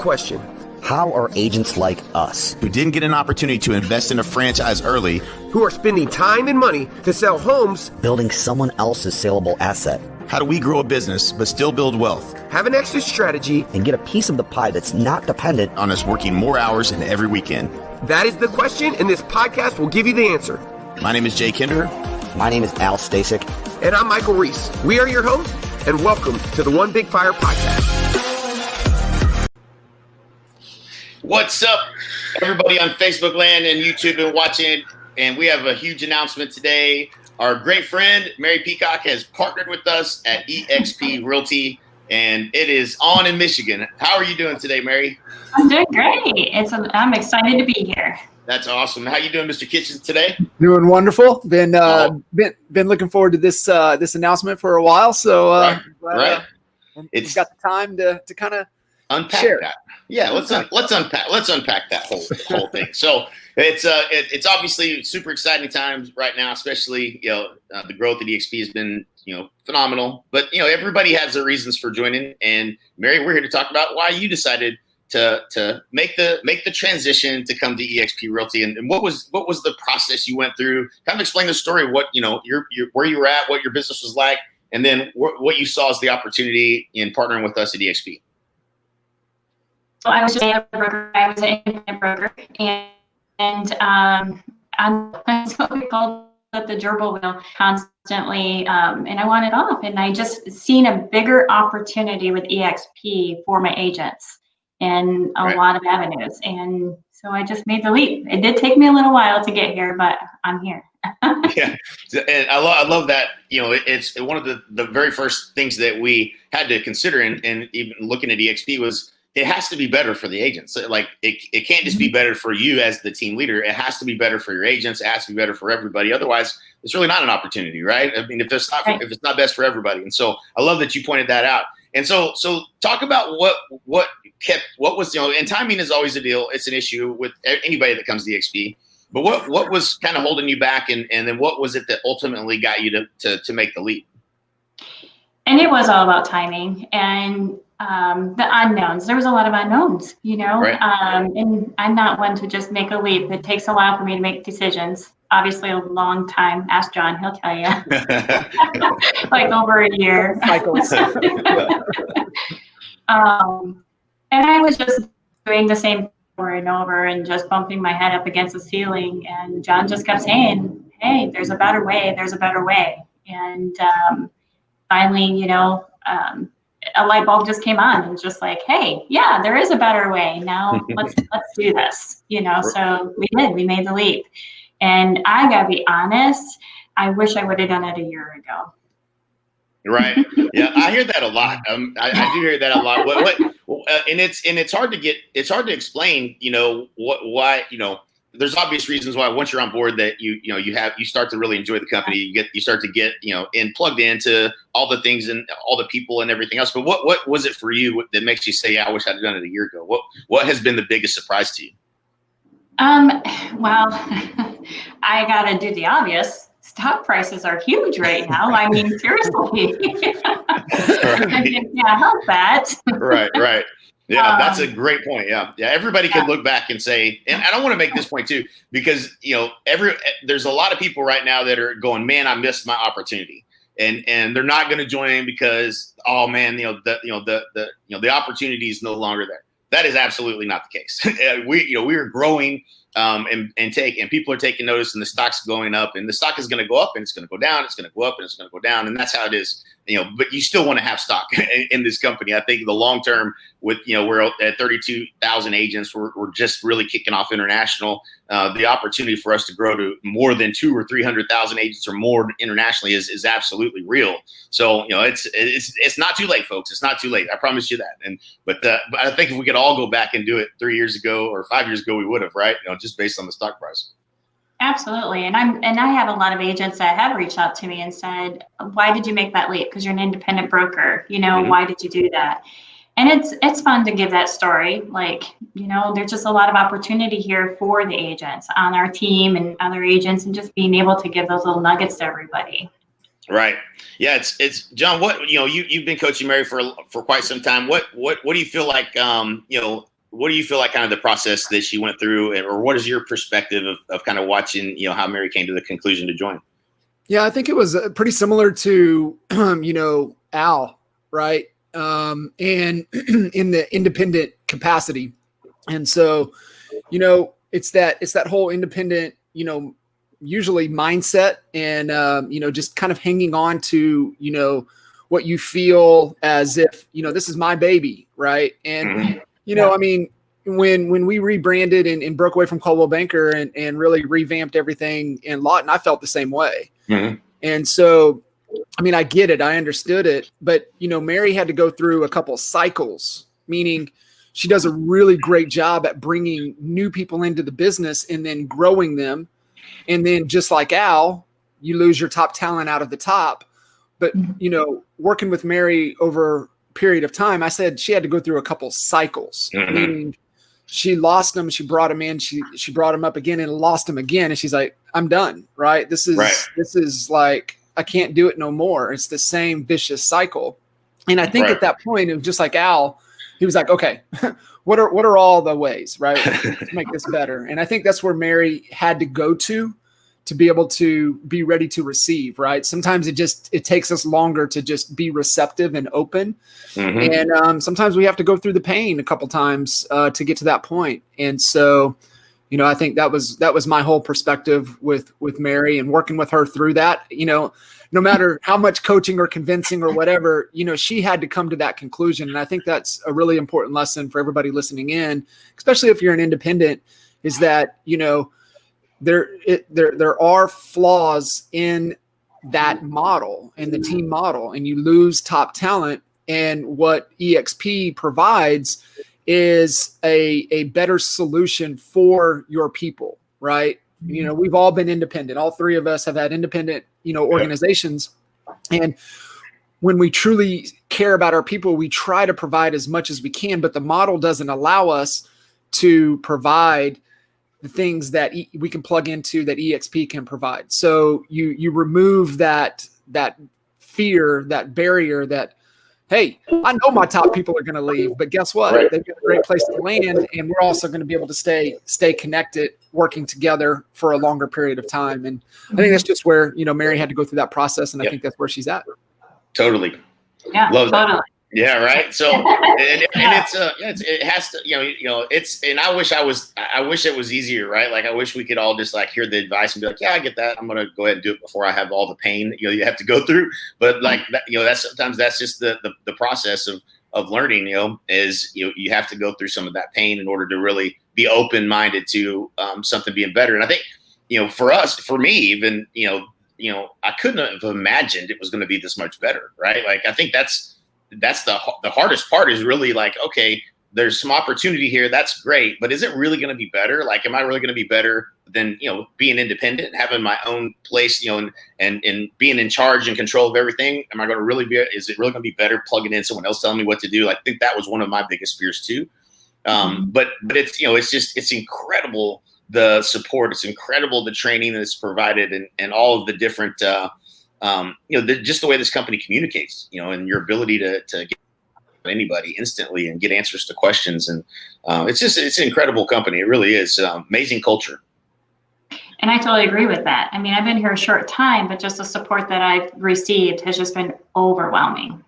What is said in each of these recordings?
Question. How are agents like us, who didn't get an opportunity to invest in a franchise early, who are spending time and money to sell homes, building someone else's saleable asset? How do we grow a business but still build wealth? Have an exit strategy, and get a piece of the pie that's not dependent on us working more hours and every weekend? That is the question, and this podcast will give you the answer. My name is Jay Kinder. My name is Al Stasek. And I'm Michael Reese. We are your hosts, and welcome to the One Big Fire Podcast. What's up, everybody on Facebook land and YouTube and watching? And we have a huge announcement today. Our great friend, Mary Peacock, has partnered with us at eXpRealty, and it is on in Michigan. How are you doing today, Mary? I'm doing great. I'm excited to be here. That's awesome. How you doing, Mr. Kitchens, today? Doing wonderful. Been looking forward to this announcement for a while. So right. We've got the time to kind of unpack share that. Yeah, let's unpack that whole thing. So it's obviously super exciting times right now, especially the growth of eXp has been phenomenal. But everybody has their reasons for joining. And Mary, we're here to talk about why you decided to make the transition to come to eXpRealty, and what was the process you went through. Kind of explain the story, what your where you were at, what your business was like, and then what you saw as the opportunity in partnering with us at eXp. So I was just a broker. I was an independent broker, and I'm what we call it the gerbil wheel constantly, and I wanted off. And I just seen a bigger opportunity with eXp for my agents and a lot of avenues. And so I just made the leap. It did take me a little while to get here, but I'm here. Yeah, and I love that. It's one of the very first things that we had to consider, and even looking at eXp was, it has to be better for the agents. Like it can't just be better for you as the team leader. It has to be better for your agents. It has to be better for everybody. Otherwise, it's really not an opportunity, right? I mean, if it's not best for everybody. And so I love that you pointed that out. And so talk about what was, and timing is always a deal. It's an issue with anybody that comes to eXp. But what was kind of holding you back, and then what was it that ultimately got you to make the leap? And it was all about timing and the unknowns. There was a lot of unknowns, Right. And I'm not one to just make a leap. It takes a while for me to make decisions. Obviously, a long time. Ask John; he'll tell you. Like over a year. And I was just doing the same over and over, and just bumping my head up against the ceiling. And John just kept saying, "Hey, there's a better way. There's a better way." And finally, a light bulb just came on, and just like, hey, yeah, there is a better way. Now let's do this. So we made the leap. And I gotta be honest, I wish I would have done it a year ago. Right. Yeah, I hear that a lot. I do hear that a lot. And it's hard to explain, why, there's obvious reasons why once you're on board that you start to really enjoy the company. You start to get, plugged into all the things and all the people and everything else. But what was it for you that makes you say, yeah, I wish I'd done it a year ago? What has been the biggest surprise to you? Well, I gotta do the obvious. Stock prices are huge right now. I mean, seriously. I can't help that. Right. Yeah, that's a great point. Yeah. Everybody can look back and say, and I don't want to make this point too, because there's a lot of people right now that are going, man, I missed my opportunity, and they're not going to join because, oh man, the opportunity is no longer there. That is absolutely not the case. We are growing. And people are taking notice, and the stock's going up, and the stock is going to go up, and it's going to go down. It's going to go up, and it's going to go down. And that's how it is, but you still want to have stock in this company. I think the long term with, we're at 32,000 agents. We're just really kicking off international. The opportunity for us to grow to more than 200,000 or 300,000 agents or more internationally is absolutely real. So, it's not too late, folks. It's not too late. I promise you that. But I think if we could all go back and do it 3 years ago or 5 years ago, we would have, right? Just based on the stock price. Absolutely. And I have a lot of agents that have reached out to me and said, why did you make that leap? Because you're an independent broker, why did you do that? And it's fun to give that story. Like, there's just a lot of opportunity here for the agents on our team and other agents, and just being able to give those little nuggets to everybody. Right. Yeah. It's John. What you've been coaching Mary for quite some time. What do you feel like? What do you feel like kind of the process that she went through, or what is your perspective of kind of watching how Mary came to the conclusion to join? Yeah, I think it was pretty similar to Al, right? And in the independent capacity, and so it's that whole independent usually mindset and just kind of hanging on to what you feel as if this is my baby, right? And I mean, when we rebranded and broke away from Coldwell Banker and really revamped everything in Lawton, I felt the same way. And so I mean, I get it, I understood it, but Mary had to go through a couple cycles, meaning she does a really great job at bringing new people into the business and then growing them. And then just like Al, you lose your top talent out of the top. But, working with Mary over a period of time, I said she had to go through a couple cycles, meaning she lost them. She brought him in. She brought him up again and lost him again. And she's like, I'm done. Right. This is like, I can't do it no more. It's the same vicious cycle. And I think at that point, it was just like Al, he was like, okay, what are all the ways, right, to make this better? And I think that's where Mary had to go to be able to be ready to receive, right? Sometimes it takes us longer to just be receptive and open. And sometimes we have to go through the pain a couple times to get to that point. And so, I think that was my whole perspective with Mary and working with her through that. No matter how much coaching or convincing or whatever, she had to come to that conclusion. And I think that's a really important lesson for everybody listening in, especially if you're an independent, is that, there are flaws in that model, in the team model, and you lose top talent. And what eXp provides is a better solution for your people, right? We've all been independent. All three of us have had independent, organizations. And when we truly care about our people, we try to provide as much as we can, but the model doesn't allow us to provide the things that we can plug into that eXp can provide. So you remove that fear, that barrier that, hey, I know my top people are going to leave, but guess what? They've got a great place to land, and we're also going to be able to stay connected, working together for a longer period of time. And I think that's just where Mary had to go through that process, and I think that's where she's at. Totally. Yeah, love totally. That. Yeah, right. So and it has to, it's, and I wish it was easier, right? Like I wish we could all just like hear the advice and be like, yeah, I get that. I'm going to go ahead and do it before I have all the pain you have to go through. But like that, that's just the process of learning, is you have to go through some of that pain in order to really be open-minded to something being better. And I think, for me, even, I couldn't have imagined it was going to be this much better, right? Like I think that's the hardest part, is really like, okay, there's some opportunity here. That's great. But is it really going to be better? Like, am I really going to be better than, being independent, having my own place, and being in charge and control of everything? Am I going to is it really going to be better plugging in someone else telling me what to do? I think that was one of my biggest fears too. But it's, it's incredible, the support. It's incredible, the training that's provided, and all of the different, just the way this company communicates, and your ability to get anybody instantly and get answers to questions. And it's an incredible company. It really is. Amazing culture. And I totally agree with that. I mean, I've been here a short time, but just the support that I've received has just been overwhelming.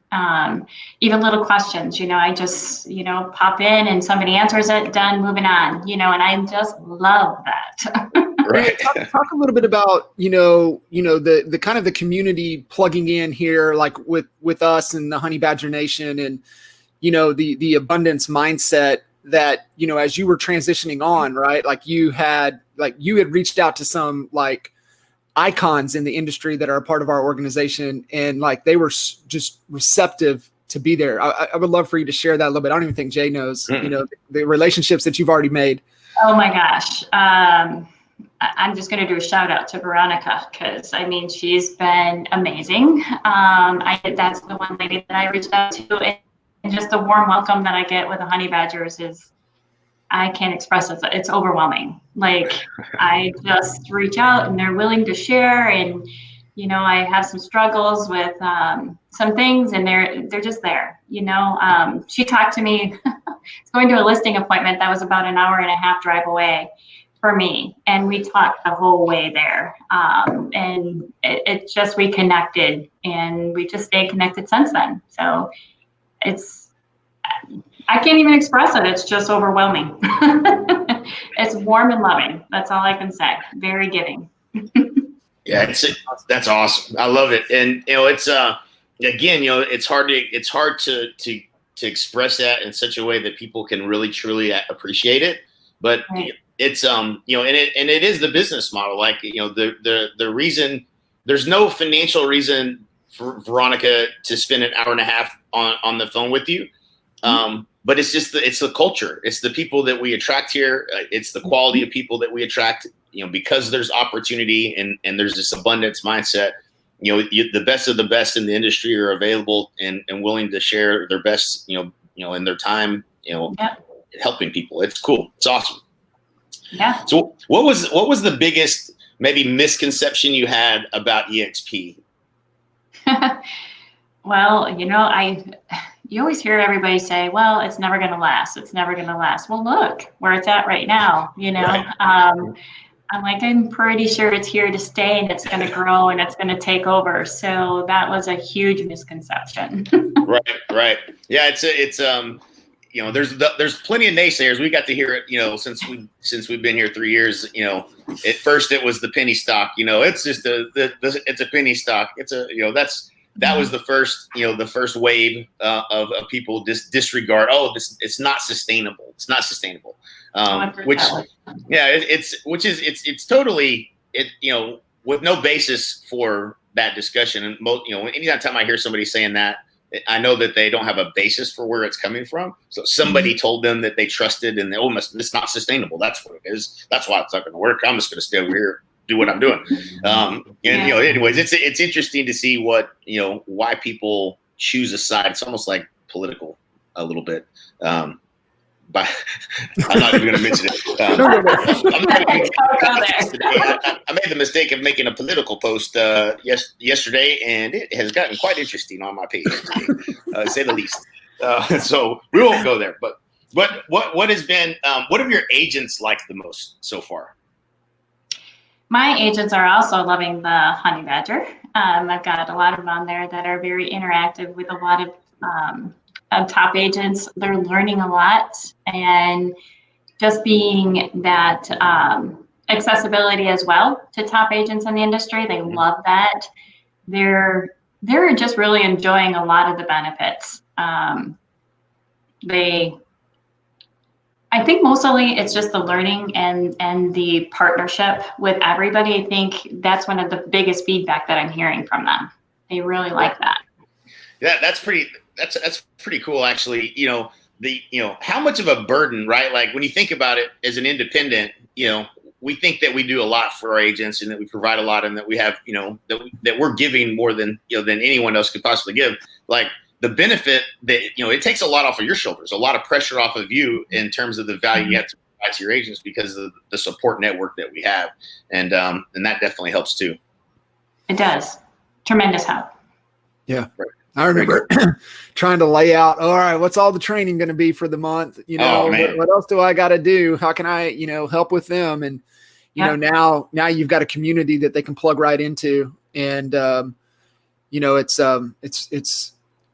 Even little questions, I just, pop in and somebody answers it, done, moving on, and I just love that. Right. Talk a little bit about, the kind of the community plugging in here, like with us and the Honey Badger Nation, and, the abundance mindset that, as you were transitioning on, right? Like you had reached out to some like icons in the industry that are a part of our organization, and like they were just receptive to be there. I would love for you to share that a little bit. I don't even think Jay knows, the relationships that you've already made. Oh my gosh. I'm just going to do a shout out to Veronica, because I mean, she's been amazing. That's the one lady that I reached out to, and just the warm welcome that I get with the Honey Badgers is, I can't express it. It's overwhelming. Like I just reach out and they're willing to share, and I have some struggles with some things, and they're just there. She talked to me. It's going to a listing appointment that was about an hour and a half drive away for me, and we talked the whole way there. And it just, we connected, and we just stayed connected since then. So I can't even express it. It's just overwhelming. It's warm and loving. That's all I can say. Very giving. Yeah, that's awesome. I love it. And it's again, it's hard to express that in such a way that people can really truly appreciate it. But Right. it's and it is the business model. Like, the reason, there's no financial reason for Veronica to spend an hour and a half on the phone with you. But it's just it's the culture. It's the people that we attract here. It's the quality of people that we attract, because there's opportunity and there's this abundance mindset. The best of the best in the industry are available and willing to share their best, in their time, helping people. It's cool. It's awesome. Yeah. So what was the biggest maybe misconception you had about eXp? Well, you always hear everybody say, well, it's never going to last. It's never going to last. Well, look where it's at right now, Right. I'm like, I'm pretty sure it's here to stay, and it's going to grow, and it's going to take over. So that was a huge misconception. Right. Yeah. There's plenty of naysayers. We got to hear it, since we've been here 3 years. At first it was the penny stock. It's just it's a penny stock. That was the first wave of people disregard. Oh, it's not sustainable. It's not sustainable. It's totally with no basis for that discussion. And anytime I hear somebody saying that, I know that they don't have a basis for where it's coming from. So somebody told them that they trusted, and it's not sustainable. That's what it is. That's why it's not going to work. I'm just going to stay over here, do what I'm doing. Anyways, it's interesting to see why people choose a side. It's almost like political a little bit. But I'm not even going to mention it. I made the mistake of making a political post yesterday, and it has gotten quite interesting on my page, to say the least. So we won't go there. But what has been what have your agents liked the most so far? My agents are also loving the honey badger. I've got a lot of them on there that are very interactive with a lot of top agents. They're learning a lot, and just being that accessibility as well to top agents in the industry. They love that. They're just really enjoying a lot of the benefits. I think mostly it's just the learning and the partnership with everybody. I think that's one of the biggest feedback that I'm hearing from them. They really like that. Yeah, that's pretty cool, actually. How much of a burden, right? Like, when you think about it as an independent, we think that we do a lot for our agents, and that we provide a lot, and that we have, that we're giving more than anyone else could possibly give. Like, the benefit that, it takes a lot off of your shoulders, a lot of pressure off of you in terms of the value you have to provide to your agents because of the support network that we have. And that definitely helps too. It does. Tremendous help. Yeah. Right. I remember trying to lay out, all right, what's all the training going to be for the month? What else do I got to do? How can I, help with them? And, now you've got a community that they can plug right into. And,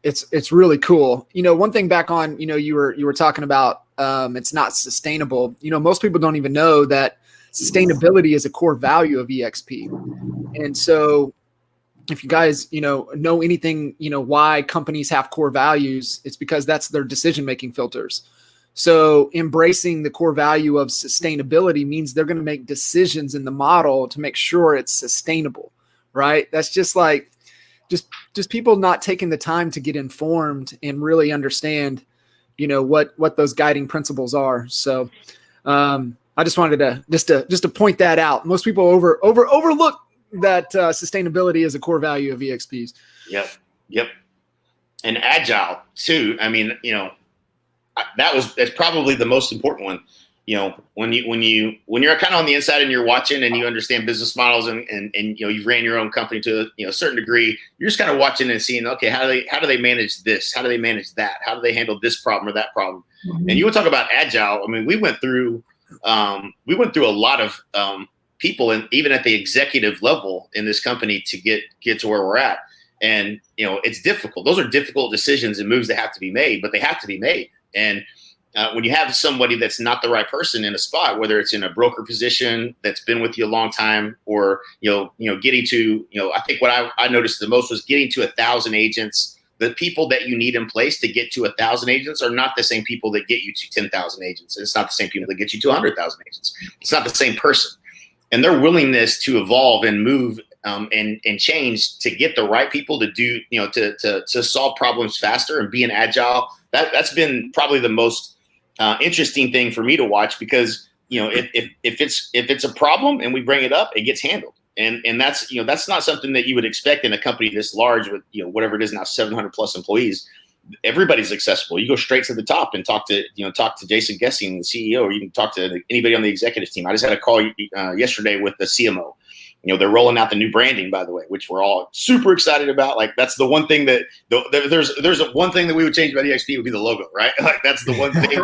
it's really cool. One thing back on, you were talking about, it's not sustainable. Most people don't even know that sustainability is a core value of eXp. And so if you guys, know anything, why companies have core values, it's because that's their decision-making filters. So embracing the core value of sustainability means they're going to make decisions in the model to make sure it's sustainable, right? That's just like, just people not taking the time to get informed and really understand, what those guiding principles are. So I just wanted to point that out. Most people overlook that sustainability is a core value of eXp's. Yep. And agile too. I mean, that's probably the most important one. when you're kind of on the inside and you're watching and you understand business models and you ran your own company to a certain degree, you're just kind of watching and seeing, okay, how do they manage this? How do they manage that? How do they handle this problem or that problem? Mm-hmm. And you want to talk about agile. I mean, we went through a lot of people, and even at the executive level in this company to get to where we're at. And it's difficult. Those are difficult decisions and moves that have to be made, but they have to be made. And when you have somebody that's not the right person in a spot, whether it's in a broker position that's been with you a long time, or getting to I think what I noticed the most was getting to 1,000 agents. The people that you need in place to get to 1,000 agents are not the same people that get you to 10,000 agents. It's not the same people that get you to 100,000 agents. It's not the same person, and their willingness to evolve and move and change to get the right people to do to solve problems faster and being agile. That's been probably the most interesting thing for me to watch, because if it's a problem and we bring it up, it gets handled, and that's not something that you would expect in a company this large with whatever it is now, 700 plus employees. Everybody's accessible. You go straight to the top and talk to Jason Gessing, the CEO, or you can talk to anybody on the executive team. I just had a call yesterday with the CMO. They're rolling out the new branding, by the way, which we're all super excited about. Like, that's the one thing that there's one thing that we would change about eXp would be the logo, right? Like, that's the one thing.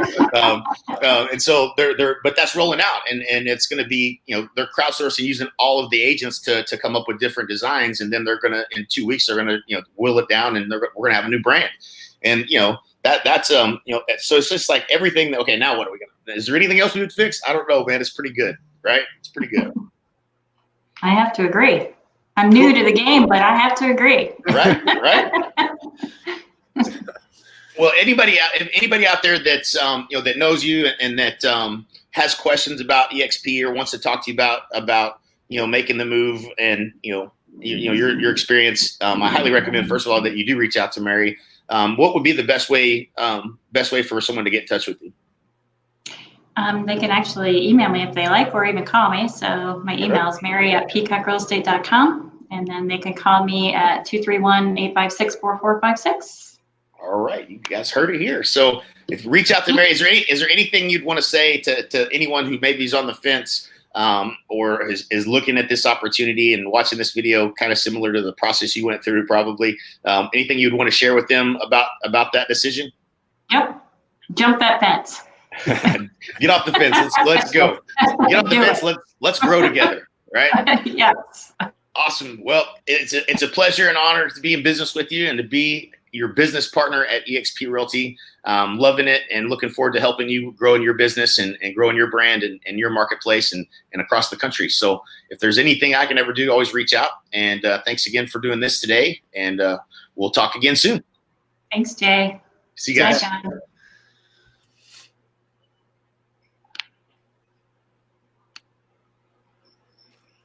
And so but that's rolling out, and it's going to be, they're crowdsourcing using all of the agents to come up with different designs, and then they're going to, in 2 weeks, they're going to will it down, and we're going to have a new brand, and that's so it's just like everything. Okay, now what are we going to? Is there anything else we would fix? I don't know, man. It's pretty good, right? It's pretty good. I have to agree. I'm new to the game, but I have to agree. Right. Well, anybody out there that's that knows you and that has questions about eXp or wants to talk to you about making the move and your experience, I highly recommend, first of all, that you do reach out to Mary. What would be the best way for someone to get in touch with you? They can actually email me if they like, or even call me. So my email is mary@peacockrealestate.com, and then they can call me at 231-856-4456. All right, you guys heard it here. So if you reach out to Mary, is there anything you'd want to say to anyone who maybe is on the fence or is looking at this opportunity and watching this video, kind of similar to the process you went through, probably? Anything you'd want to share with them about that decision? Yep. Jump that fence. Get off the fence. Let's go. Get off the fence. Let's grow together. Right? Yes. Awesome. Well, it's a pleasure and honor to be in business with you and to be your business partner at eXpRealty. Loving it and looking forward to helping you grow in your business and growing your brand and your marketplace and across the country. So if there's anything I can ever do, always reach out. And thanks again for doing this today. And we'll talk again soon. Thanks, Jay. See you guys. Bye, John.